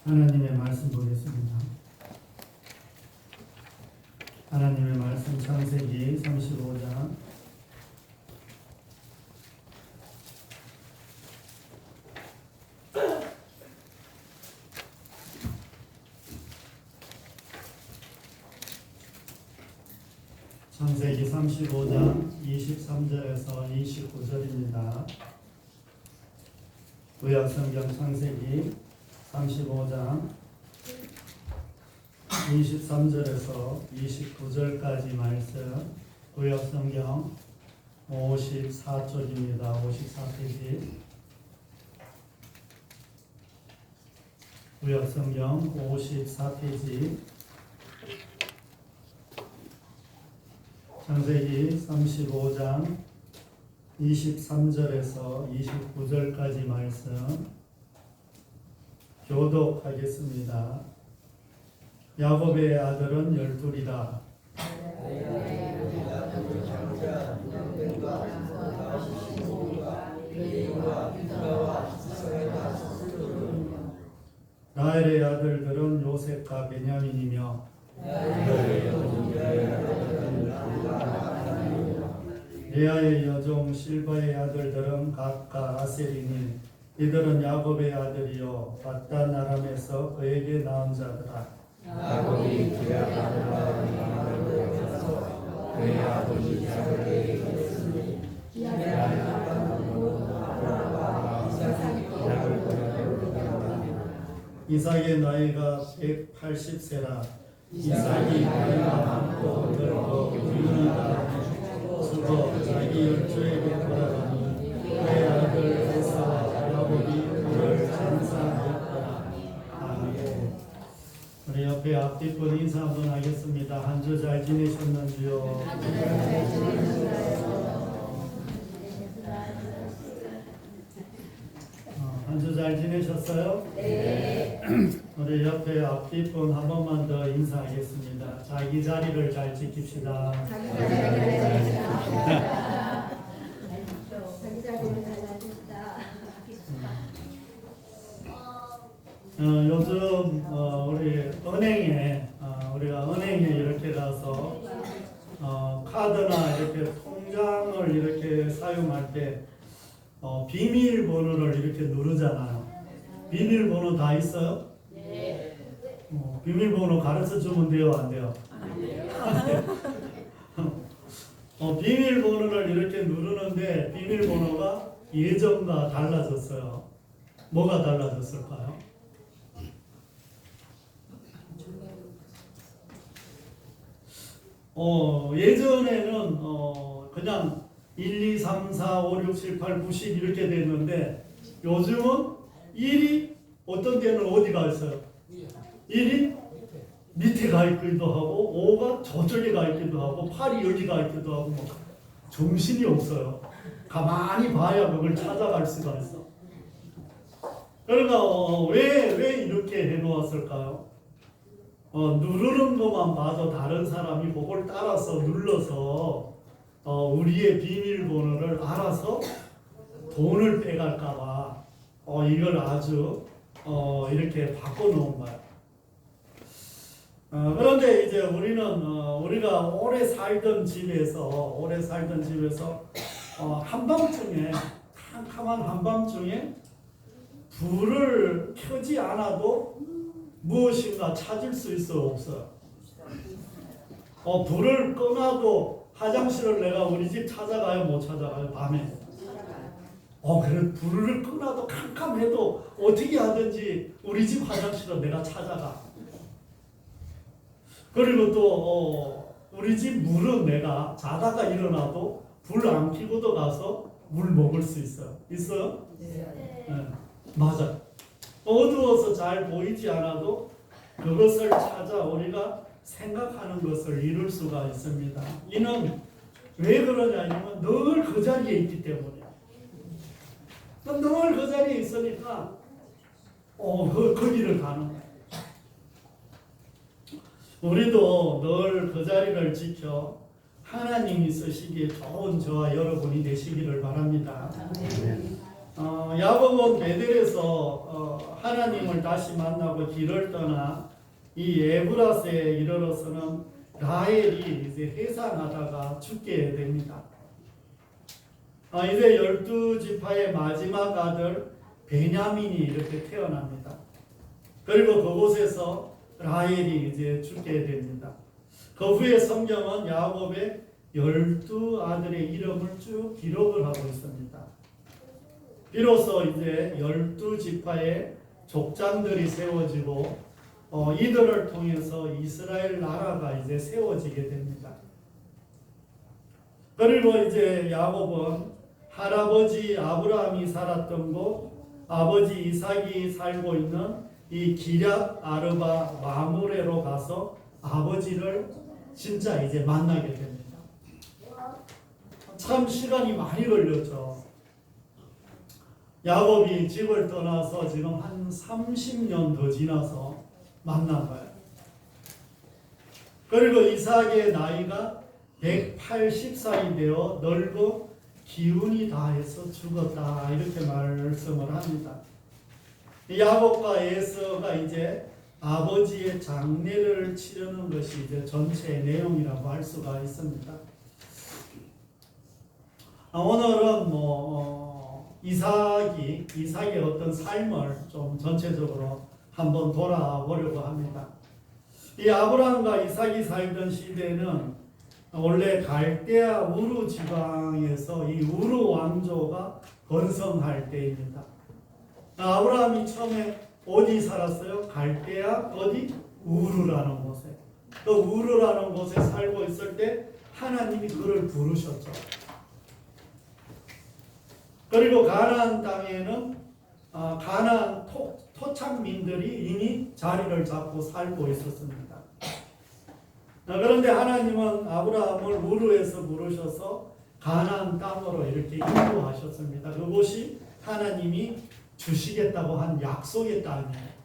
하나님의 말씀 보겠습니다. 하나님의 말씀 창세기 35장 창세기 35장 23절에서 29절입니다. 구약성경 창세기 35장 23절에서 29절까지 말씀, 구약성경 54쪽입니다. 54페이지. 구약성경 54페이지. 창세기 35장 23절에서 29절까지 말씀 교독하겠습니다. 야곱의 아들은 12이라. 라헬의 아들들은 요셉과 베냐민이며 레아의 여종 실바의 아들들은 각각 아셀이니 이들은 야곱의 아들이요 밧단 아람에서 그에게 낳은 자들아. 야곱이 그의 아들과 여서 그의 아버지 이삭에게 이르시니 이삭의 나이가 180세라. 이삭이 나이가 많고 늙어 부인이다 죽어 자기 열조에게 돌아가니 그의 아들 에사와 야곱이 그를 찬사하였더라. 아멘. 우리 옆에 앞뒷분 인사 한번 하겠습니다. 한 주 잘 지내셨는지요? 한 주 잘 지내셨어요? 네. 우리 옆에 앞뒷분 한 번만 더 인사하겠습니다. 자기 자리를 잘 지킵시다. 자기 자리를 잘 지킵시다. 요즘 우리 은행에 우리가 은행에 이렇게 가서 카드나 이렇게 통장을 이렇게 사용할 때 비밀번호를 이렇게 누르잖아요. 비밀번호 다 있어요? 네. 비밀번호 가르쳐 주면 돼요, 안 돼요? 안 돼요. 비밀번호를 이렇게 누르는데 비밀번호가 예전과 달라졌어요. 뭐가 달라졌을까요? 예전에는 그냥 1, 2, 3, 4, 5, 6, 7, 8, 9, 10 이렇게 됐는데 요즘은 1이 어떤 데는 어디가 있어요? 1이 밑에 가 있기도 하고 5가 저쪽에 가 있기도 하고 8이 여기 가 있기도 하고 뭐 정신이 없어요. 가만히 봐야 그걸 찾아갈 수가 있어. 그러니까 왜 이렇게 해놓았을까요? 누르는 것만 봐도 다른 사람이 그걸 따라서 눌러서 우리의 비밀번호를 알아서 돈을 빼갈까봐 이걸 아주 이렇게 바꿔놓은 거예요. 그런데 이제 우리는 우리가 오래 살던 집에서 한밤중에 캄캄한 한밤중에 불을 켜지 않아도 무엇인가 찾을 수 있어 없어요? 불을 꺼놔도 화장실을 내가 우리 집 찾아가요 못 찾아가요 밤에? 그래 불을 꺼놔도 캄캄해도 어떻게 하든지 우리 집 화장실을 내가 찾아가. 그리고 또 우리 집 물은 내가 자다가 일어나도 불 안 켜고도 가서 물 먹을 수 있어요. 있어요? 네. 맞아. 어두워서 잘 보이지 않아도 그것을 찾아 우리가 생각하는 것을 이룰 수가 있습니다. 이는 왜 그러냐면 늘 그 자리에 있기 때문이에요. 늘 그 자리에 있으니까 거기를 가는 거예요. 우리도 늘 그 자리를 지켜 하나님이 쓰시기에 좋은 저와 여러분이 되시기를 바랍니다. 야곱은 베델에서 하나님을 다시 만나고 길을 떠나 이 에브라스에 이르러서는 라헬이 이제 해산하다가 죽게 됩니다. 이제 12지파의 마지막 아들 베냐민이 이렇게 태어납니다. 그리고 그곳에서 라헬이 이제 죽게 됩니다. 그 후에 성경은 야곱의 12아들의 이름을 쭉 기록을 하고 있습니다. 비로소 이제 12지파의 족장들이 세워지고 이들을 통해서 이스라엘 나라가 이제 세워지게 됩니다. 그리고 이제 야곱은 할아버지 아브라함이 살았던 곳, 아버지 이삭이 살고 있는 이 기럇 아르바 마므레로 가서 아버지를 진짜 이제 만나게 됩니다. 참 시간이 많이 걸렸죠. 야곱이 집을 떠나서 지금 한 30년 더 지나서 만난 거예요. 그리고 이삭의 나이가 180살이 되어 늙고 기운이 다해서 죽었다 이렇게 말씀을 합니다. 야곱과 에서가 이제 아버지의 장례를 치르는 것이 이제 전체의 내용이라고 할 수가 있습니다. 오늘은 이삭의 어떤 삶을 좀 전체적으로 한번 돌아보려고 합니다. 이 아브라함과 이삭이 살던 시대는 원래 갈대아 우르 지방에서 이 우르 왕조가 번성할 때입니다. 아브라함이 처음에 어디 살았어요? 갈대아 어디? 우르라는 곳에. 그 우르라는 곳에 살고 있을 때 하나님이 그를 부르셨죠. 그리고 가나안 땅에는 가나안 토착민들이 이미 자리를 잡고 살고 있었습니다. 그런데 하나님은 아브라함을 우르에서 부르셔서 가나안 땅으로 이렇게 인도하셨습니다. 그곳이 하나님이 주시겠다고 한 약속의 땅이에요.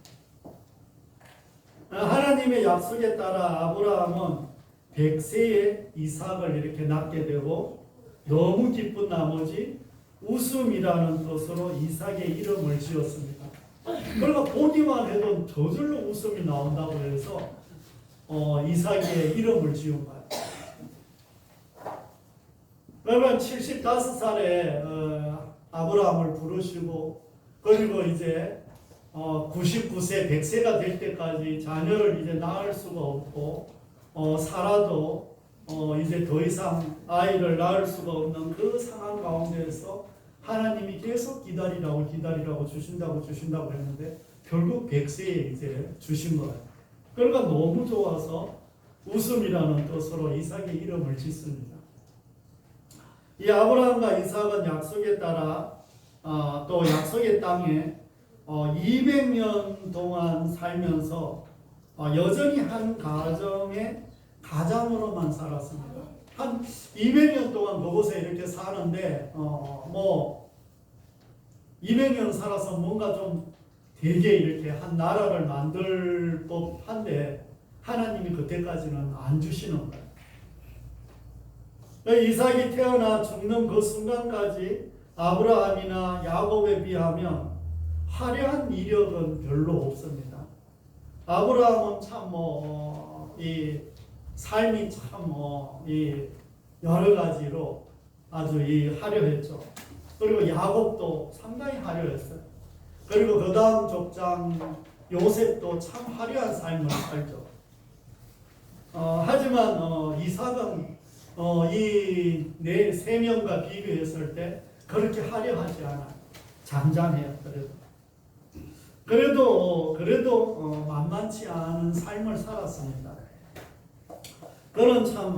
하나님의 약속에 따라 아브라함은 100세에 이삭을 이렇게 낳게 되고 너무 기쁜 나머지 웃음이라는 뜻으로 이삭의 이름을 지었습니다. 그러니까 보기만 해도 저절로 웃음이 나온다고 해서 이삭의 이름을 지은 거예요. 그러면 75살에 아브라함을 부르시고 그리고 이제 99세 100세가 될 때까지 자녀를 이제 낳을 수가 없고 살아도 이제 더 이상 아이를 낳을 수가 없는 그 상황 가운데에서 하나님이 계속 기다리라고 주신다고 했는데 결국 100세에 이제 주신 거예요. 그러니까 너무 좋아서 웃음이라는 뜻으로 이삭의 이름을 짓습니다. 이 아브라함과 이삭은 약속에 따라 또 약속의 땅에 200년 동안 살면서 여전히 한 가정의 가장으로만 살았습니다. 한 200년 동안 그곳에 이렇게 사는데 200년 살아서 뭔가 좀 되게 이렇게 한 나라를 만들 법한데 하나님이 그때까지는 안 주시는 거예요. 이삭이 태어나 죽는 그 순간까지 아브라함이나 야곱에 비하면 화려한 이력은 별로 없습니다. 아브라함은 참 이 삶이 참 이 여러 가지로 아주 이 화려했죠. 그리고 야곱도 상당히 화려했어요. 그리고 그 다음 족장 요셉도 참 화려한 삶을 살죠. 하지만 이삭은 이 네 세 명과 비교했을 때 그렇게 화려하지 않아요. 잠잠해요. 그래도 만만치 않은 삶을 살았습니다. 그는 참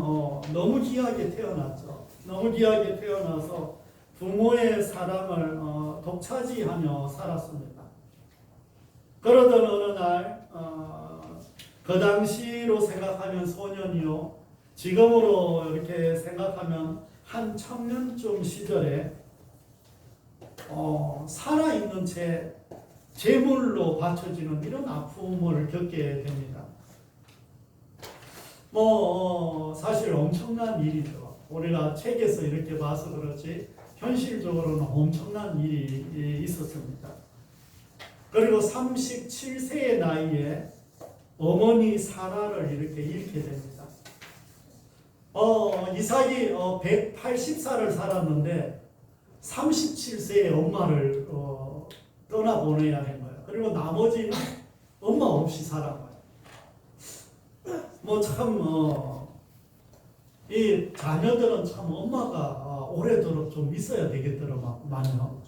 너무 귀하게 태어났죠. 너무 귀하게 태어나서 부모의 사랑을 독차지하며 살았습니다. 그러던 어느 날 그 당시로 생각하면 소년이요, 지금으로 이렇게 생각하면 한 청년쯤 시절에 살아있는 채 제물로 바쳐지는 이런 아픔을 겪게 됩니다. 사실 엄청난 일이죠. 우리가 책에서 이렇게 봐서 그렇지 현실적으로는 엄청난 일이 있었습니다. 그리고 37세의 나이에 어머니 사라를 이렇게 잃게 됩니다. 이삭이 180살을 살았는데 37세에 엄마를 떠나보내야 한 거예요. 그리고 나머지는 엄마 없이 살아가요. 이 자녀들은 참 엄마가 오래도록 좀 있어야 되겠더라만요.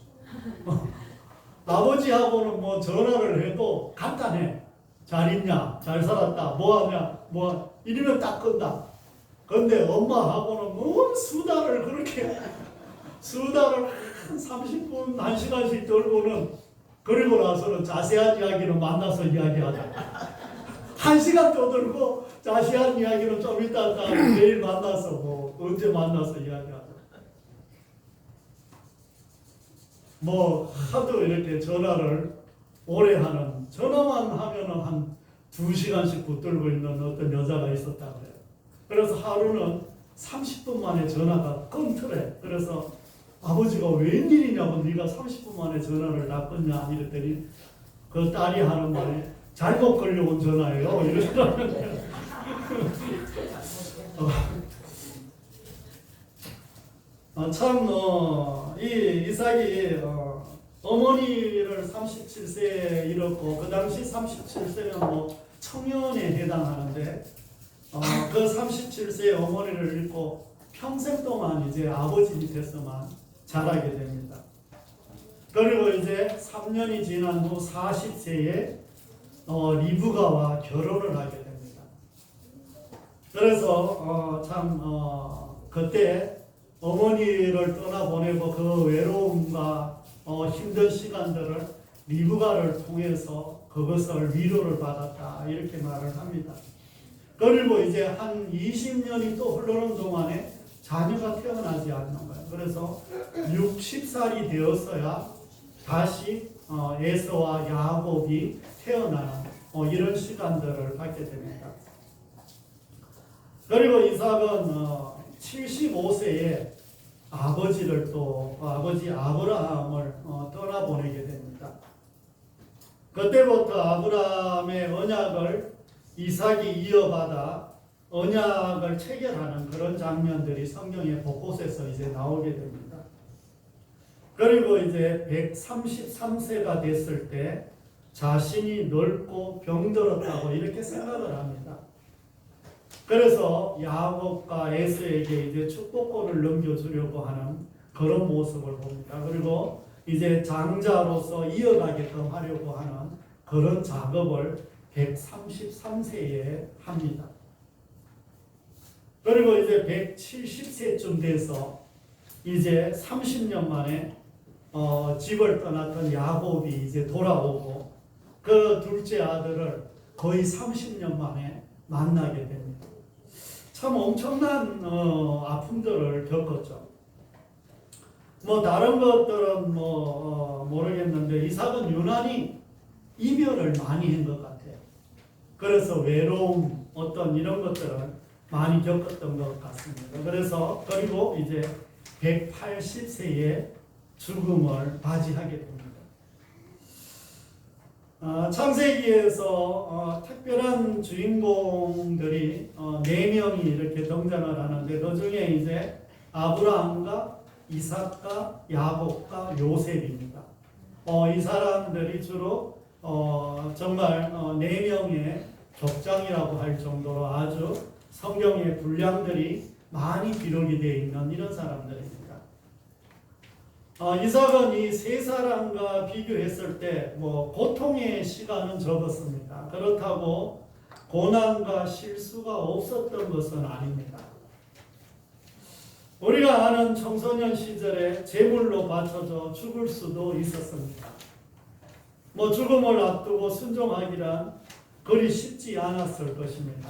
아버지하고는 뭐 전화를 해도 간단해. 잘 있냐? 잘 살았다? 뭐 하냐? 이러면 딱 건다. 근데 엄마하고는 수다를 한 30분, 1시간씩 떨고는 그리고 나서는 자세한 이야기는 만나서 이야기하자. 1시간 떠들고 자세한 이야기는 좀 이따가 내일 만나서 언제 만나서 이야기하자. 하도 이렇게 전화를 오래 하는, 전화만 하면은 한 2시간씩 붙들고 있는 어떤 여자가 있었다 그래요. 그래서 하루는 30분 만에 전화가 끊더래. 그래서 아버지가 웬일이냐고 네가 30분 만에 전화를 다 끊냐 이랬더니 그 딸이 하는 말이 잘못 걸려온 전화예요. 이러더라고요. 이 이삭이 어머니를 37세에 잃었고 그 당시 37세면 청년에 해당하는데 그 37세의 어머니를 잃고 평생 동안 이제 아버지 밑에서만 자라게 됩니다. 그리고 이제 3년이 지난 후 40세에 리브가와 결혼을 하게 됩니다. 그래서 그때 어머니를 떠나보내고 그 외로움과 힘든 시간들을 리브가를 통해서 그것을 위로를 받았다 이렇게 말을 합니다. 그리고 이제 한 20년이 또 흐르는 동안에 자녀가 태어나지 않는 거예요. 그래서 60살이 되었어야 다시 에서와 야곱이 태어나는 이런 시간들을 갖게 됩니다. 그리고 이삭은 75세에 아버지 아브라함을 떠나보내게 됩니다. 그때부터 아브라함의 언약을 이삭이 이어받아 언약을 체결하는 그런 장면들이 성경의 곳곳에서 이제 나오게 됩니다. 그리고 이제 133세가 됐을 때 자신이 늙고 병들었다고 이렇게 생각을 합니다. 그래서 야곱과 에서에게 이제 축복권을 넘겨주려고 하는 그런 모습을 봅니다. 그리고 이제 장자로서 이어가게끔 하려고 하는 그런 작업을 133세에 합니다. 그리고 이제 170세쯤 돼서 이제 30년 만에 집을 떠났던 야곱이 이제 돌아오고 그 둘째 아들을 거의 30년 만에 만나게 됩니다. 참 엄청난 아픔들을 겪었죠. 다른 것들은 모르겠는데 이삭은 유난히 이별을 많이 한 것 같아요. 그래서 외로움 어떤 이런 것들을 많이 겪었던 것 같습니다. 그리고 이제 180세에 죽음을 맞이하게 됩니다. 창세기에서 특별한 주인공들이 4명이 이렇게 등장을 하는데 그 중에 이제 아브라함과 이삭과 야곱과 요셉입니다. 이 사람들이 주로 정말 4명의 족장이라고 할 정도로 아주 성경의 분량들이 많이 기록이 되어 있는 이런 사람들입니다. 이삭은 이 세 사람과 비교했을 때 고통의 시간은 적었습니다. 그렇다고 고난과 실수가 없었던 것은 아닙니다. 우리가 아는 청소년 시절에 제물로 바쳐져 죽을 수도 있었습니다. 죽음을 앞두고 순종하기란 그리 쉽지 않았을 것입니다.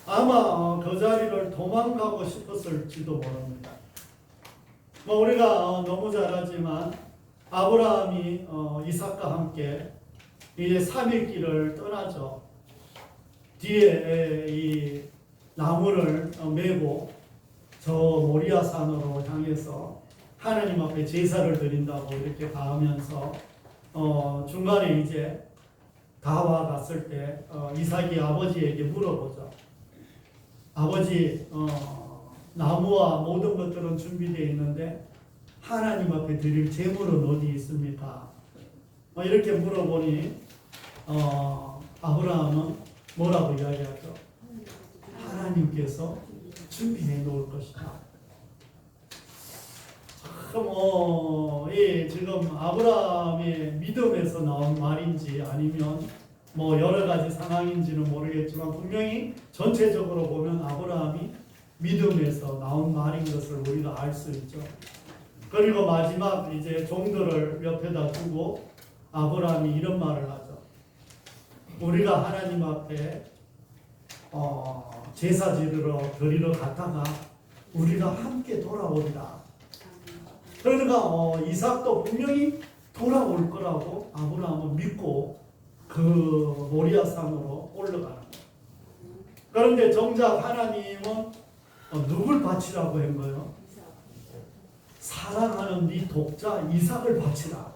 아마 그 자리를 도망가고 싶었을지도 모릅니다. 우리가 너무 잘 알지만 아브라함이 이삭과 함께 이제 3일 길을 떠나죠. 뒤에 이 나무를 메고 저 모리아 산으로 향해서 하나님 앞에 제사를 드린다고 이렇게 가면서 중간에 이제 다와갔을 때 이삭이 아버지에게 물어보죠. 아버지, 나무와 모든 것들은 준비되어 있는데 하나님 앞에 드릴 제물은 어디 있습니까? 이렇게 물어보니 아브라함은 뭐라고 이야기하죠? 하나님께서 준비해 놓을 것이다. 지금 아브라함의 믿음에서 나온 말인지 아니면 여러 가지 상황인지는 모르겠지만 분명히 전체적으로 보면 아브라함이 믿음에서 나온 말인 것을 우리가 알 수 있죠. 그리고 마지막 이제 종들을 옆에다 두고 아브라함이 이런 말을 하죠. 우리가 하나님 앞에 제사 드리러 갔다가 우리가 함께 돌아오리라. 그러니까 이삭도 분명히 돌아올 거라고 아브라함은 믿고 그 모리아 산으로 올라가는 거예요. 그런데 정작 하나님은 누굴 바치라고 한 거예요? 사랑하는 네 독자 이삭을 바치라.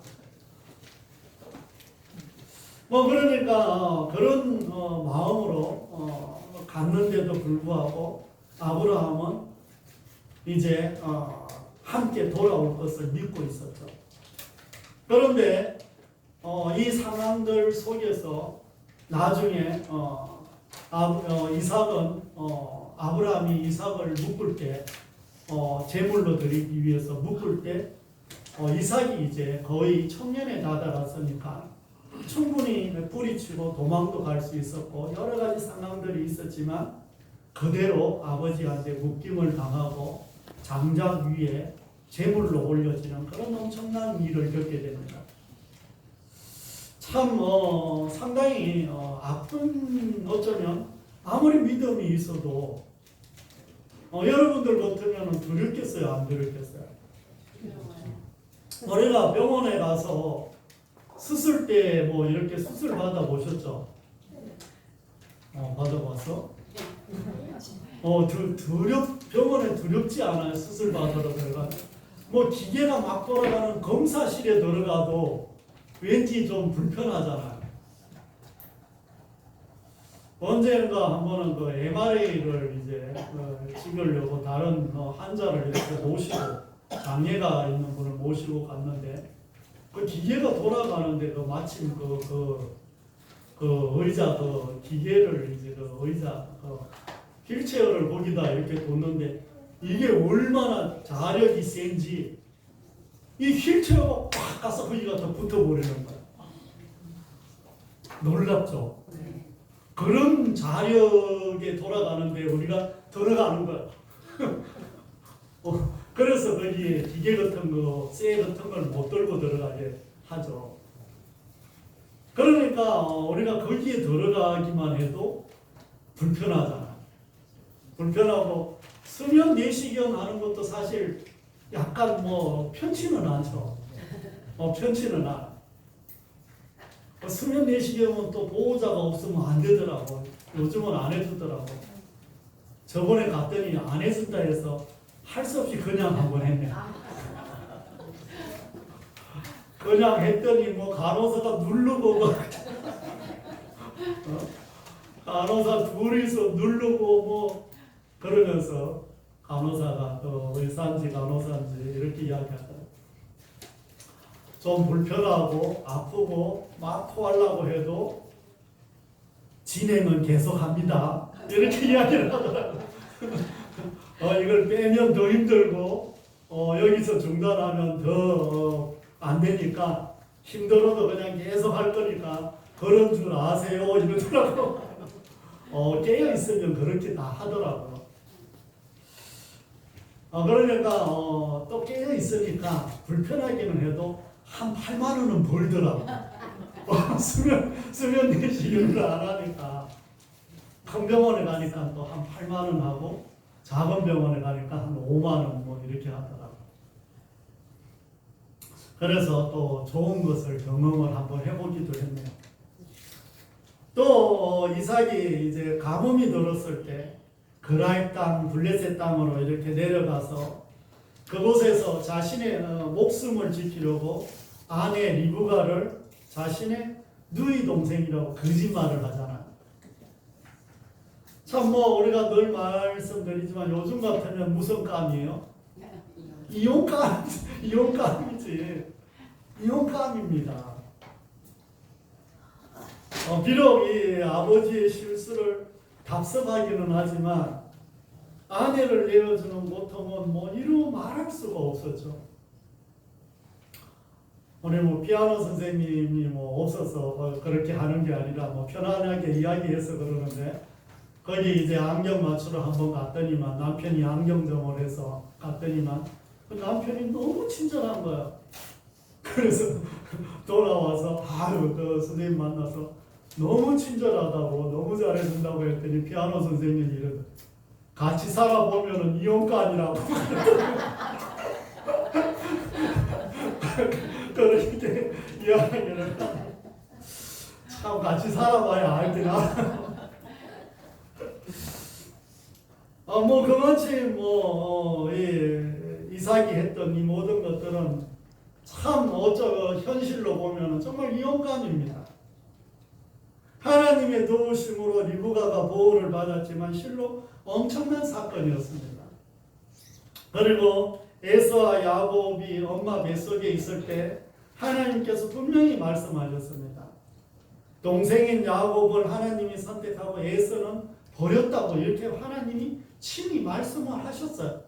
그러니까 그런 마음으로 갔는데도 불구하고 아브라함은 이제 함께 돌아올 것을 믿고 있었죠. 그런데 이 상황들 속에서 나중에 이삭은 아브라함이 이삭을 묶을 때 제물로 드리기 위해서 묶을 때 이삭이 이제 거의 청년에 다다랐으니까 충분히 뿌리치고 도망도 갈 수 있었고 여러 가지 상황들이 있었지만 그대로 아버지한테 묶임을 당하고 장작 위에 제물로 올려지는 그런 엄청난 일을 겪게 됩니다. 참 상당히 아픈, 어쩌면 아무리 믿음이 있어도 여러분들 같으면 두렵겠어요, 안 두렵겠어요? 우리가 병원에 가서 수술 때 이렇게 수술 받아 보셨죠? 받아봤어? 병원에 두렵지 않아요. 수술 받으러 들어가. 기계가 막 돌아가는 검사실에 들어가도 왠지 좀 불편하잖아요. 언젠가 한 번은 그 MRA를 이제 찍으려고 다른 환자를 이렇게 모시고 장애가 있는 분을 모시고 갔는데 그 기계가 돌아가는데 마침 그 의자 기계를 이제 의자 휠체어를 거기다 이렇게 뒀는데 이게 얼마나 자력이 센지 이 휠체어가 팍 가서 거기가 더 붙어버리는 거야. 놀랍죠? 그런 자력에 돌아가는데 우리가 들어가는 거야. 그래서 거기에 기계 같은 거, 쇠 같은 걸 못 들고 들어가게 하죠. 그러니까 우리가 거기에 들어가기만 해도 불편하잖아. 불편하고 수면 내시경 하는 것도 사실 약간 편치는 않죠. 편치는 않아. 수면 내시경은 또 보호자가 없으면 안 되더라고. 요즘은 안 해주더라고. 저번에 갔더니 안 해준다 해서 할 수 없이 그냥 한번 했네. 그냥 했더니 간호사가 누르고 간호사 둘이서 누르고 그러면서 간호사가 의사인지 간호사인지 이렇게 이야기하더라고요. 좀 불편하고 아프고 막 토하려고 해도 진행은 계속합니다. 이렇게 이야기를 하더라고요. 이걸 빼면 더 힘들고 여기서 중단하면 더 안 되니까 힘들어도 그냥 계속 할 거니까 그런 줄 아세요? 이러더라고. 깨어 있으면 그렇게 다 하더라고요. 그러니까 또 깨어 있으니까 불편하기는 해도 한 8만 원은 벌더라고. 수면 내시경을 안 하니까 큰 병원에 가니까 또 한 8만 원 하고 작은 병원에 가니까 한 5만 원 이렇게 하더라고. 그래서 또 좋은 것을 경험을 한번 해보기도 했네요. 또 이삭이 이제 가뭄이 들었을 때 그라의 땅, 블레셋 땅으로 이렇게 내려가서 그곳에서 자신의 목숨을 지키려고 아내 리브가를 자신의 누이 동생이라고 거짓말을 하잖아. 참 뭐 우리가 늘 말씀드리지만 요즘 같으면 무슨 감이에요? 이혼감, 이혼감이지. 이혼감입니다. 비록 이 아버지의 실수를 답습하기는 하지만 아내를 내어주는 고통은 뭐 이루 말할 수가 없었죠. 오늘 뭐 피아노 선생님이 뭐 없어서 그렇게 하는 게 아니라 뭐 편안하게 이야기해서 그러는데 거기 이제 안경 맞추러 한번 갔더니만 남편이 안경점을 해서 갔더니만 그 남편이 너무 친절한 거야. 그래서 돌아와서 아유 그 선생님 만나서 너무 친절하다고 너무 잘해준다고 했더니 피아노 선생님이 이러더니 같이 살아보면은 이혼감이라고 그렇게 이야기를 참 같이 살아봐야 알더라. 뭐 그만치 이삭이 했던 이 모든 것들은 참 현실로 보면은 정말 이혼감입니다. 하나님의 도우심으로 리브가가 보호를 받았지만 실로 엄청난 사건이었습니다. 그리고 에서와 야곱이 엄마 뱃속에 있을 때 하나님께서 분명히 말씀하셨습니다. 동생인 야곱을 하나님이 선택하고 에서는 버렸다고 이렇게 하나님이 친히 말씀을 하셨어요.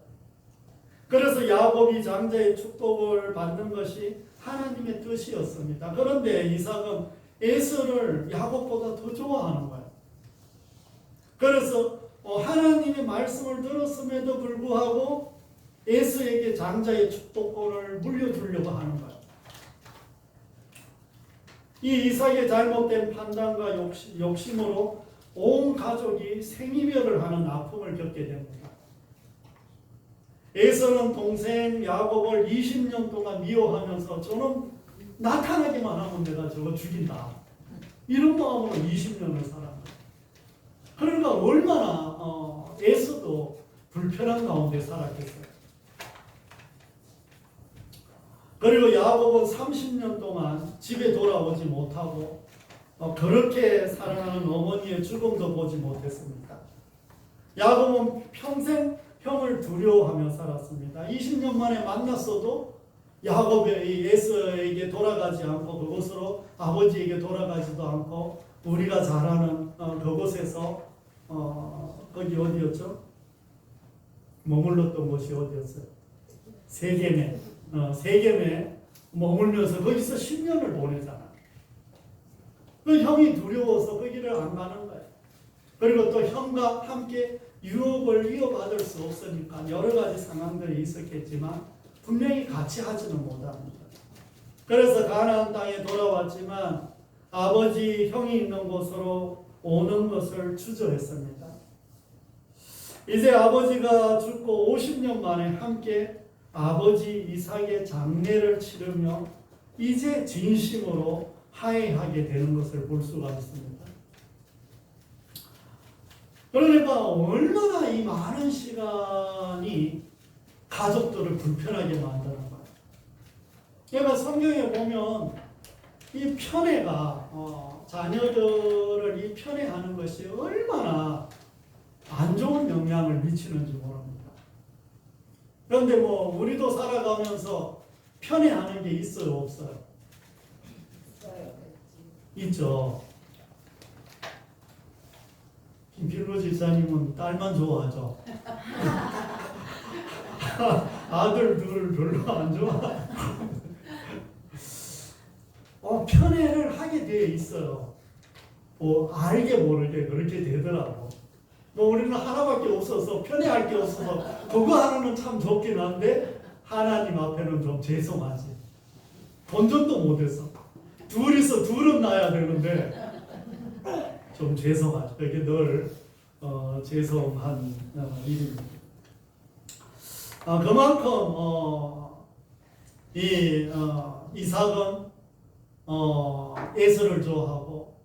그래서 야곱이 장자의 축복을 받는 것이 하나님의 뜻이었습니다. 그런데 이삭은 에서를 야곱보다 더 좋아하는 거예요. 그래서 하나님의 말씀을 들었음에도 불구하고 에서에게 장자의 축복권을 물려주려고 하는 거예요. 이 이삭의 잘못된 판단과 욕심으로 온 가족이 생이별을 하는 아픔을 겪게 됩니다. 에서는 동생 야곱을 20년 동안 미워하면서 저는 나타나기만 하면 내가 저거 죽인다. 이런 마음으로 20년을 살았다. 그러니까 얼마나 에서도 불편한 가운데 살았겠어요. 그리고 야곱은 30년 동안 집에 돌아오지 못하고 그렇게 살아가는 어머니의 죽음도 보지 못했습니다. 야곱은 평생 형을 두려워하며 살았습니다. 20년 만에 만났어도 야곱의 에서에게 돌아가지 않고 그곳으로 아버지에게 돌아가지도 않고 우리가 잘 아는 그곳에서 거기 어디였죠? 머물렀던 곳이 어디였어요? 세겜에 머물면서 거기서 10년을 보내잖아. 그 형이 두려워서 거기를 안 가는 거예요. 그리고 또 형과 함께 유업을 이어받을 수 없으니까 여러 가지 상황들이 있었겠지만 분명히 같이 하지는 못합니다. 그래서 가나안 땅에 돌아왔지만 아버지 형이 있는 곳으로 오는 것을 주저했습니다. 이제 아버지가 죽고 50년 만에 함께 아버지 이삭의 장례를 치르며 이제 진심으로 화해하게 되는 것을 볼 수가 있습니다. 그러니까 얼마나 이 많은 시간이 가족들을 불편하게 만드는 거예요. 그러니까 성경에 보면 이 편애가 자녀들을 이 편애하는 것이 얼마나 안 좋은 영향을 미치는지 모릅니다. 그런데 우리도 살아가면서 편애하는 게 있어요, 없어요? 있죠. 김필로 집사님은 딸만 좋아하죠. 아들들 별로 안 좋아. 편애를 하게 돼 있어요. 알게 모르게 그렇게 되더라고. 우리는 하나밖에 없어서 편애할 게 없어서 그거 하나는 참 좋긴 한데 하나님 앞에는 좀 죄송하지. 본전도 못해서 둘은 낳아야 되는데 좀 죄송하죠. 그게 늘 죄송한 일입니다. 그만큼 이삭은 에서를 좋아하고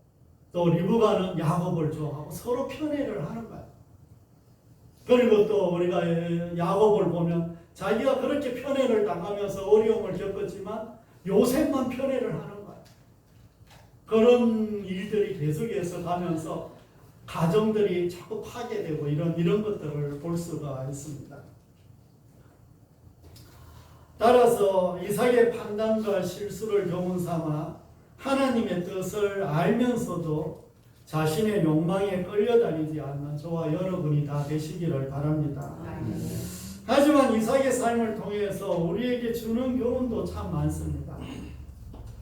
또 리브가는 야곱을 좋아하고 서로 편애를 하는 거예요. 그리고 또 우리가 야곱을 보면 자기가 그렇게 편애를 당하면서 어려움을 겪었지만 요셉만 편애를 하는 거야. 그런 일들이 계속해서 가면서 가정들이 자꾸 파괴되고 이런 것들을 볼 수가 있습니다. 따라서 이삭의 판단과 실수를 교훈 삼아 하나님의 뜻을 알면서도 자신의 욕망에 끌려다니지 않는 저와 여러분이 다 되시기를 바랍니다. 하지만 이삭의 삶을 통해서 우리에게 주는 교훈도 참 많습니다.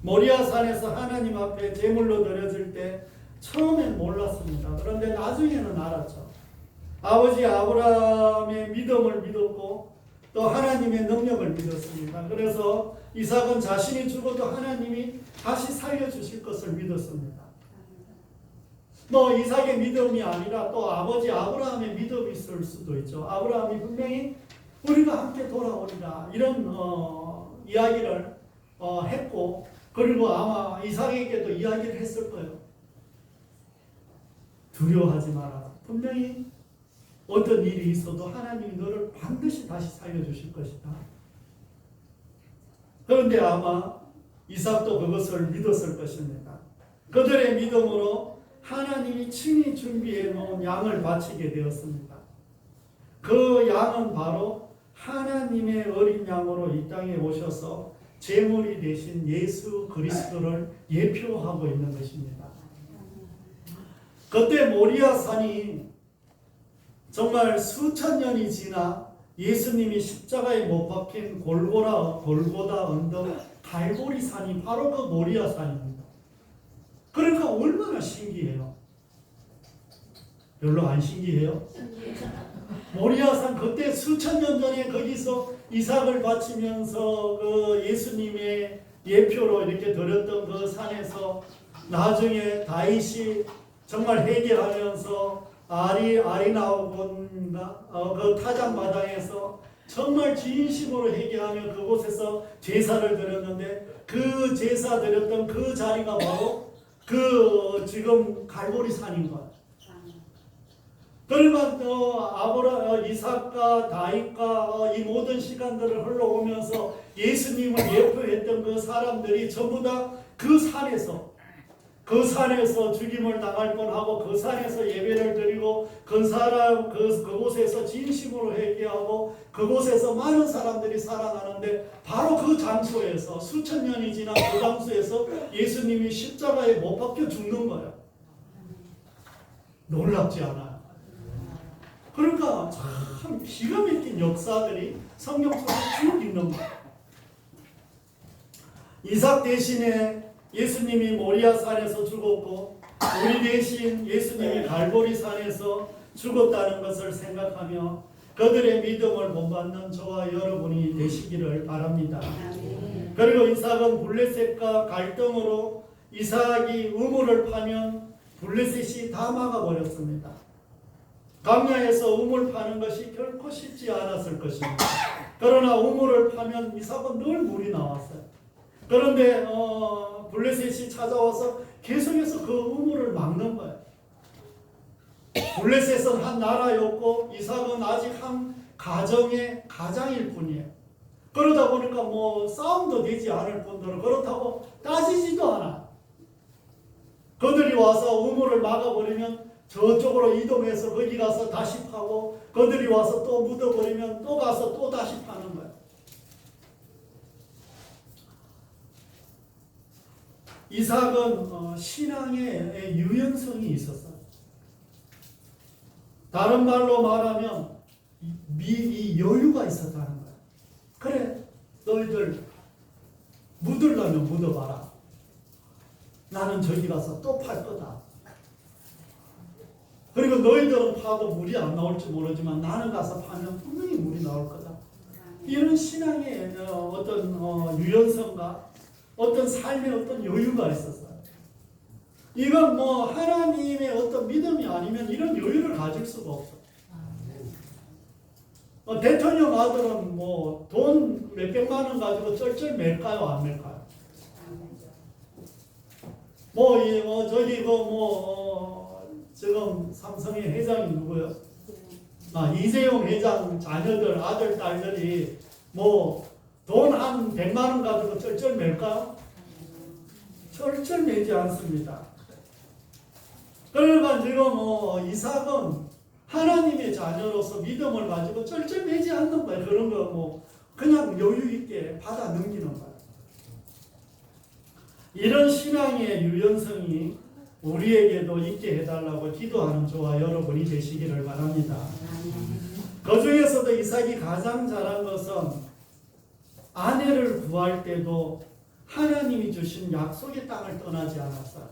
모리아 산에서 하나님 앞에 제물로 드려질 때 처음엔 몰랐습니다. 그런데 나중에는 알았죠. 아버지 아브라함의 믿음을 믿었고 또 하나님의 능력을 믿었습니다. 그래서 이삭은 자신이 죽어도 하나님이 다시 살려주실 것을 믿었습니다. 뭐 이삭의 믿음이 아니라 또 아버지 아브라함의 믿음이 있을 수도 있죠. 아브라함이 분명히 우리가 함께 돌아오리라 이런 이야기를 했고 그리고 아마 이삭에게도 이야기를 했을 거예요. 두려워하지 마라. 분명히 어떤 일이 있어도 하나님이 너를 반드시 다시 살려주실 것이다. 그런데 아마 이삭도 그것을 믿었을 것입니다. 그들의 믿음으로 하나님이 친히 준비해 놓은 양을 바치게 되었습니다. 그 양은 바로 하나님의 어린 양으로 이 땅에 오셔서 제물이 되신 예수 그리스도를 예표하고 있는 것입니다. 그때 모리아 산이 정말 수천 년이 지나 예수님이 십자가에 못 박힌 골고다 언덕 갈보리 산이 바로 그 모리아 산입니다. 그러니까 얼마나 신기해요. 별로 안 신기해요? 모리아 산 그때 수천 년 전에 거기서 이삭을 바치면서 그 예수님의 예표로 이렇게 드렸던 그 산에서 나중에 다윗이 정말 회개하면서 아리나오곤가 그 타작마당에서 정말 진심으로 회개하며 그곳에서 제사를 드렸는데 그 제사 드렸던 그 자리가 바로 그 지금 갈보리 산인 거야. 그러면 이삭과 다윗과 이 모든 시간들을 흘러오면서 예수님을 예표했던 그 사람들이 전부 다 그 산에서 죽임을 당할 뻔하고 그 산에서 예배를 드리고 그곳에서 진심으로 회개하고 그곳에서 많은 사람들이 살아나는데 바로 그 장소에서 수천 년이 지난 그 장소에서 예수님이 십자가에 못 박혀 죽는 거예요. 놀랍지 않아요? 그러니까 참 기가 막힌 역사들이 성경 속에 쭉 있는 거예요. 이삭 대신에 예수님이 모리아 산에서 죽었고 우리 대신 예수님이 갈보리 산에서 죽었다는 것을 생각하며 그들의 믿음을 본받는 저와 여러분이 되시기를 바랍니다. 그리고 이삭은 블레셋과 갈등으로 이삭이 우물을 파면 블레셋이 다 막아버렸습니다. 광야에서 우물 파는 것이 결코 쉽지 않았을 것입니다. 그러나 우물을 파면 이삭은 늘 물이 나왔어요. 그런데 블레셋이 찾아와서 계속해서 그 우물을 막는 거예요. 블레셋은 한 나라였고 이삭은 아직 한 가정의 가장일 뿐이에요. 그러다 보니까 뭐 싸움도 되지 않을 뿐더러 그렇다고 따지지도 않아. 그들이 와서 우물을 막아버리면 저쪽으로 이동해서 거기 가서 다시 파고 그들이 와서 또 묻어버리면 또 가서 또 다시 파는 거예요. 이삭은 신앙의 유연성이 있었어요. 다른 말로 말하면 이 여유가 있었다는 거예요. 그래, 너희들 묻으려면 묻어봐라. 나는 저기 가서 또 팔 거다. 그리고 너희들은 파도 물이 안 나올지 모르지만 나는 가서 파면 분명히 물이 나올 거다. 이런 신앙의 어떤 유연성과 어떤 삶의 어떤 여유가 있었어요. 이건 뭐 하나님의 어떤 믿음이 아니면 이런 여유를 가질 수가 없어. 대통령 아들은 뭐 돈 몇백만 원 가지고 쩔쩔 맬까요, 안 맬까요? 지금 삼성의 회장이 누구요? 이재용 회장 자녀들, 아들, 딸들이 뭐 돈 한 100만 원 가지고 쩔쩔 맬까? 쩔쩔 매지 않습니다. 그러니까 지금 이삭은 하나님의 자녀로서 믿음을 가지고 쩔쩔 매지 않는 거예요. 그런 거 그냥 여유 있게 받아 넘기는 거예요. 이런 신앙의 유연성이 우리에게도 있게 해달라고 기도하는 저와 여러분이 되시기를 바랍니다. 그 중에서도 이삭이 가장 잘한 것은 아내를 구할 때도 하나님이 주신 약속의 땅을 떠나지 않았어요.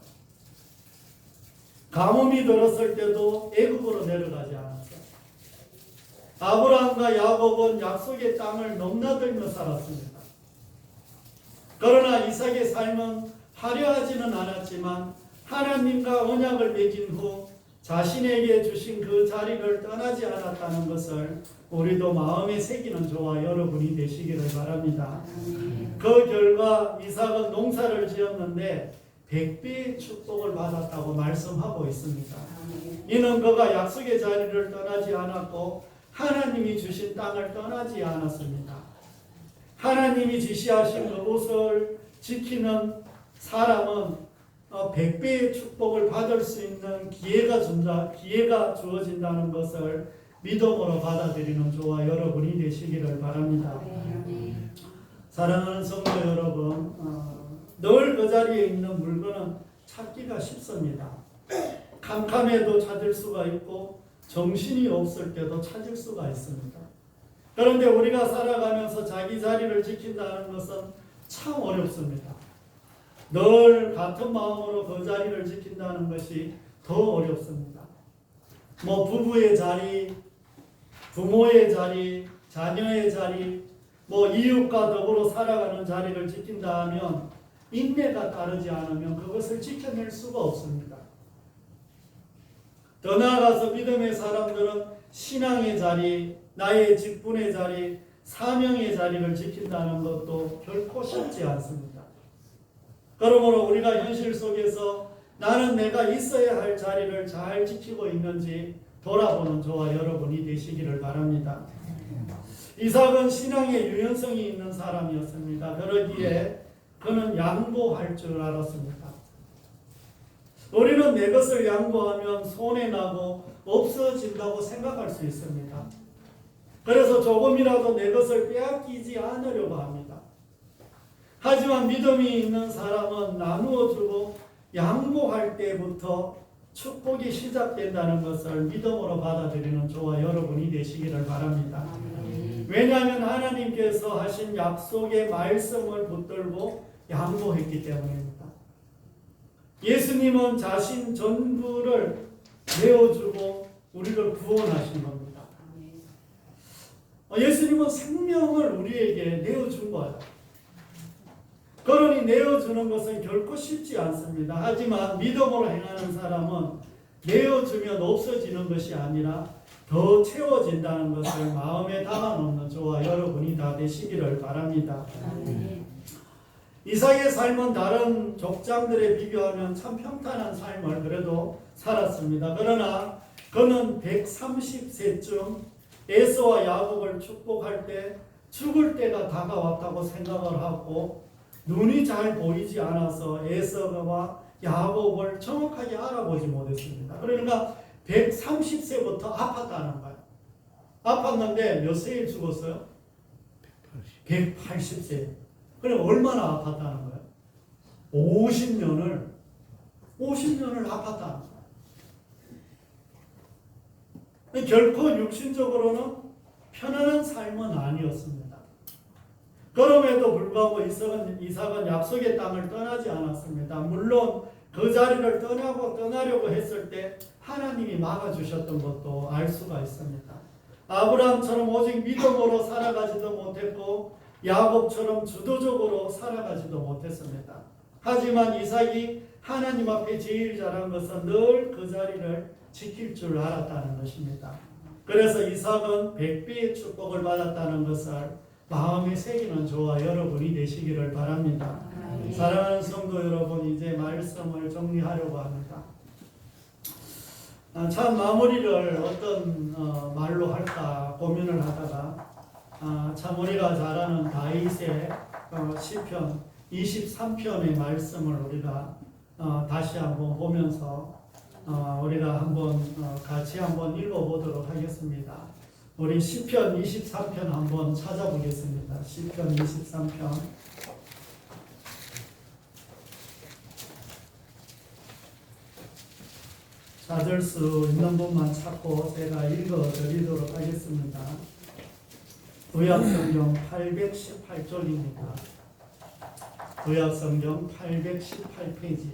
가뭄이 들었을 때도 애굽으로 내려가지 않았어요. 아브라함과 야곱은 약속의 땅을 넘나들며 살았습니다. 그러나 이삭의 삶은 화려하지는 않았지만 하나님과 언약을 맺은 후 자신에게 주신 그 자리를 떠나지 않았다는 것을 우리도 마음에 새기는 저와 여러분이 되시기를 바랍니다. 그 결과 이삭은 농사를 지었는데 100배의 축복을 받았다고 말씀하고 있습니다. 이는 그가 약속의 자리를 떠나지 않았고 하나님이 주신 땅을 떠나지 않았습니다. 하나님이 지시하신 그곳을 지키는 사람은 100배의 축복을 받을 수 있는 기회가 주어진다는 것을 믿음으로 받아들이는 저와 여러분이 되시기를 바랍니다. 사랑하는 성도 여러분, 늘 그 자리에 있는 물건은 찾기가 쉽습니다. 캄캄해도 찾을 수가 있고 정신이 없을 때도 찾을 수가 있습니다. 그런데 우리가 살아가면서 자기 자리를 지킨다는 것은 참 어렵습니다. 늘 같은 마음으로 그 자리를 지킨다는 것이 더 어렵습니다. 부부의 자리, 부모의 자리, 자녀의 자리, 이웃과 더불어 살아가는 자리를 지킨다 하면 인내가 따르지 않으면 그것을 지켜낼 수가 없습니다. 더 나아가서 믿음의 사람들은 신앙의 자리, 나의 직분의 자리, 사명의 자리를 지킨다는 것도 결코 쉽지 않습니다. 그러므로 우리가 현실 속에서 나는 내가 있어야 할 자리를 잘 지키고 있는지 돌아보는 저와 여러분이 되시기를 바랍니다. 이삭은 신앙의 유연성이 있는 사람이었습니다. 그러기에 그는 양보할 줄 알았습니다. 우리는 내 것을 양보하면 손해나고 없어진다고 생각할 수 있습니다. 그래서 조금이라도 내 것을 빼앗기지 않으려고 합니다. 하지만 믿음이 있는 사람은 나누어주고 양보할 때부터 축복이 시작된다는 것을 믿음으로 받아들이는 저와 여러분이 되시기를 바랍니다. 왜냐하면 하나님께서 하신 약속의 말씀을 붙들고 양보했기 때문입니다. 예수님은 자신 전부를 내어주고 우리를 구원하신 겁니다. 예수님은 생명을 우리에게 내어준 거예요. 그러니 내어주는 것은 결코 쉽지 않습니다. 하지만 믿음으로 행하는 사람은 내어주면 없어지는 것이 아니라 더 채워진다는 것을 마음에 담아놓는 저와 여러분이 다 되시기를 바랍니다. 이삭의 삶은 다른 족장들에 비교하면 참 평탄한 삶을 그래도 살았습니다. 그러나 그는 130세쯤 에서와 야곱을 축복할 때 죽을 때가 다가왔다고 생각을 하고 눈이 잘 보이지 않아서 에서와 야곱을 정확하게 알아보지 못했습니다. 그러니까 130세부터 아팠다는 거예요. 아팠는데 몇 세에 죽었어요? 180세. 그럼 얼마나 아팠다는 거예요? 50년을 아팠다는 거예요. 결코 육신적으로는 편안한 삶은 아니었습니다. 그럼에도 불구하고 이삭은 약속의 땅을 떠나지 않았습니다. 물론 그 자리를 떠나려고 했을 때 하나님이 막아주셨던 것도 알 수가 있습니다. 아브라함처럼 오직 믿음으로 살아가지도 못했고 야곱처럼 주도적으로 살아가지도 못했습니다. 하지만 이삭이 하나님 앞에 제일 잘한 것은 늘 그 자리를 지킬 줄 알았다는 것입니다. 그래서 이삭은 100배의 축복을 받았다는 것을 마음에 새기는 저와 여러분이 되시기를 바랍니다. 사랑하는 성도 여러분, 이제 말씀을 정리하려고 합니다. 참 마무리를 어떤 말로 할까 고민을 하다가 참 우리가 잘 아는 다윗의 시편 23편의 말씀을 우리가 다시 한번 보면서 우리가 한번 같이 한번 읽어보도록 하겠습니다. 우리 시편 23편 한번 찾아보겠습니다. 시편 23편. 찾을 수 있는 분만 찾고 제가 읽어드리도록 하겠습니다. 구약성경 818쪽입니다. 구약성경 818페이지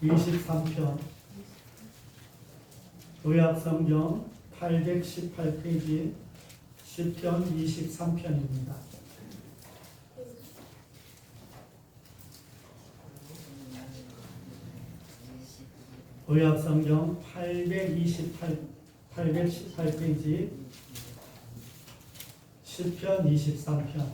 23편 구약성경 818페이지 시편 23편입니다. 구약성경 818페이지 시편 23편.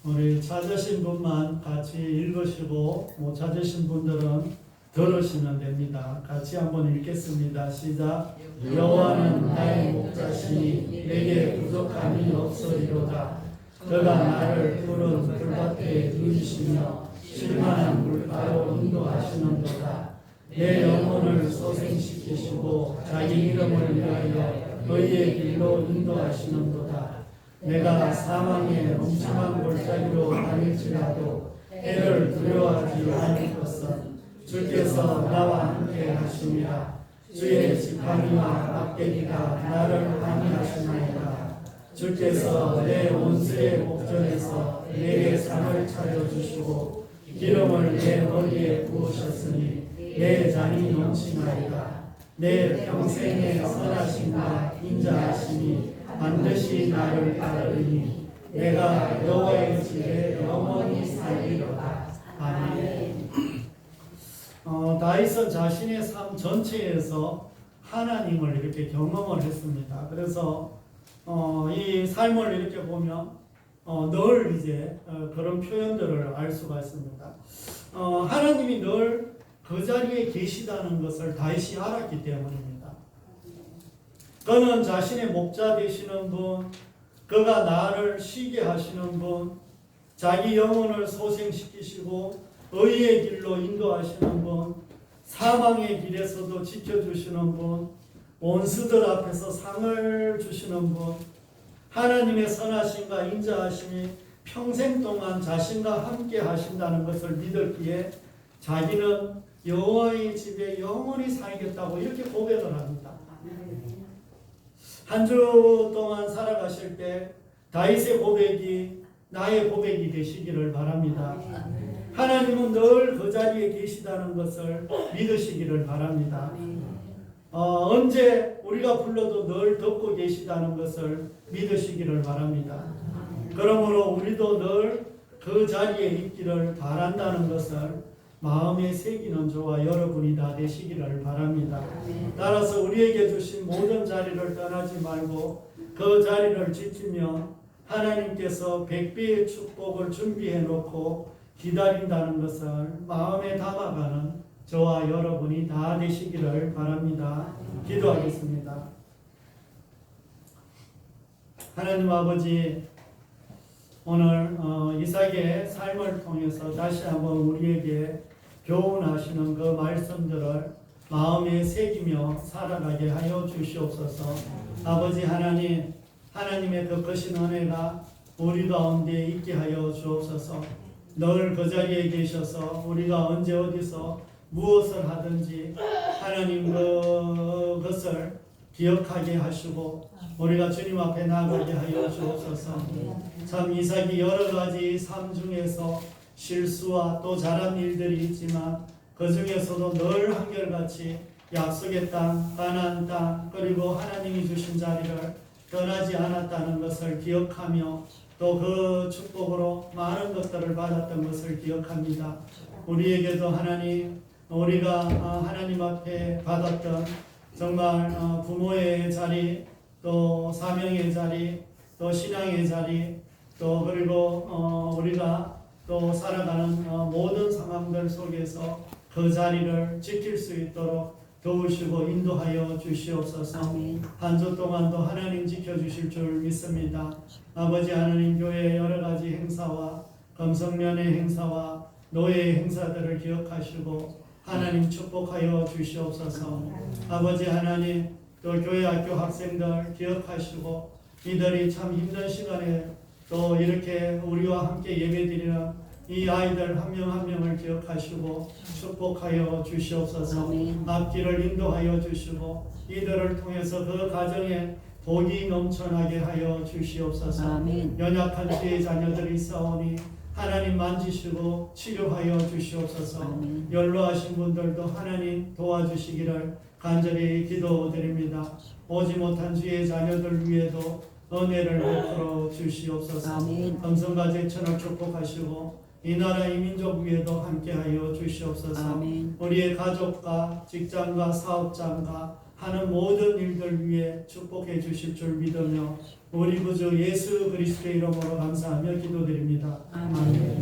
우리 찾으신 분만 같이 읽으시고 못 찾으신 분들은 들으시면 됩니다. 같이 한번 읽겠습니다. 시작. 여호와는 나의 목자시니 내게 부족함이 없으리로다. 그가 나를 푸른 풀밭에 누이시며 쉴만한 물가로 인도하시는도다. 내 영혼을 소생시키시고 자기 이름을 위하여 의의 길로 인도하시는도다. 내가 사망의 음침한 골짜기로 다닐지라도 해를 두려워하지 않을 것은 주께서 나와 함께 하심이라. 주의 지팡이와 막대기가 나를 항의하시나이다. 주께서 내 원수의 목전에서 내게 상을 차려주시고 기름을 내 머리에 부으셨으니 내 잔이 넘치나이다. 내 평생의 선하심과 인자하심이 반드시 나를 따르니 내가 여호와의 집에 영원히 살리로다. 아멘. 다윗은 자신의 삶 전체에서 하나님을 이렇게 경험을 했습니다. 그래서 이 삶을 이렇게 보면 늘 이제 그런 표현들을 알 수가 있습니다. 하나님이 늘 그 자리에 계시다는 것을 다윗이 알았기 때문입니다. 그는 자신의 목자 되시는 분, 그가 나를 쉬게 하시는 분, 자기 영혼을 소생시키시고 의의 길로 인도하시는 분, 사망의 길에서도 지켜주시는 분, 원수들 앞에서 상을 주시는 분, 하나님의 선하심과 인자하심이 평생 동안 자신과 함께 하신다는 것을 믿었기에 자기는 여호와의 집에 영원히 살겠다고 이렇게 고백을 합니다. 한 주 동안 살아가실 때 다윗의 고백이 나의 고백이 되시기를 바랍니다. 하나님은 늘 그 자리에 계시다는 것을 믿으시기를 바랍니다. 언제 우리가 불러도 늘 듣고 계시다는 것을 믿으시기를 바랍니다. 그러므로 우리도 늘 그 자리에 있기를 바란다는 것을 마음에 새기는 저와 여러분이 다 되시기를 바랍니다. 따라서 우리에게 주신 모든 자리를 떠나지 말고 그 자리를 지키며 하나님께서 100배의 축복을 준비해 놓고 기다린다는 것을 마음에 담아가는 저와 여러분이 다 되시기를 바랍니다. 기도하겠습니다. 하나님 아버지, 오늘 이삭의 삶을 통해서 다시 한번 우리에게 교훈하시는 그 말씀들을 마음에 새기며 살아가게 하여 주시옵소서. 아버지 하나님, 하나님의 그 크신 은혜가 우리 가운데 있게 하여 주옵소서. 늘 그 자리에 계셔서 우리가 언제 어디서 무엇을 하든지 하나님 그것을 기억하게 하시고 우리가 주님 앞에 나가게 하여 주옵소서. 참 이삭이 여러 가지 삶 중에서 실수와 또 잘한 일들이 있지만 그 중에서도 늘 한결같이 약속의 땅, 가나안 땅, 그리고 하나님이 주신 자리를 떠나지 않았다는 것을 기억하며 또 그 축복으로 많은 것들을 받았던 것을 기억합니다. 우리에게도 하나님, 우리가 하나님 앞에 받았던 정말 부모의 자리, 또 사명의 자리, 또 신앙의 자리, 또 그리고 우리가 또 살아가는 모든 상황들 속에서 그 자리를 지킬 수 있도록 도우시고 인도하여 주시옵소서. 아멘. 한 주 동안도 하나님 지켜주실 줄 믿습니다. 아버지 하나님, 교회의 여러 가지 행사와 금성면의 행사와 노예의 행사들을 기억하시고 하나님 축복하여 주시옵소서. 아버지 하나님, 또 교회 학교 학생들 기억하시고 이들이 참 힘든 시간에 또 이렇게 우리와 함께 예배드리는 이 아이들 한 명 한 명을 기억하시고 축복하여 주시옵소서. 아멘. 앞길을 인도하여 주시고 이들을 통해서 그 가정에 복이 넘쳐나게 하여 주시옵소서. 아멘. 연약한 주의 자녀들이 있사오니 하나님 만지시고 치료하여 주시옵소서. 아멘. 연로하신 분들도 하나님 도와주시기를 간절히 기도드립니다. 오지 못한 주의 자녀들 위에도 은혜를 베풀어 주시옵소서. 아멘. 금성과 제천을 축복하시고 이 나라 이 민족 위에도 함께하여 주시옵소서. 아멘. 우리의 가족과 직장과 사업장과 하는 모든 일들 위해 축복해 주실 줄 믿으며 우리 구주 예수 그리스도의 이름으로 감사하며 기도드립니다. 아멘.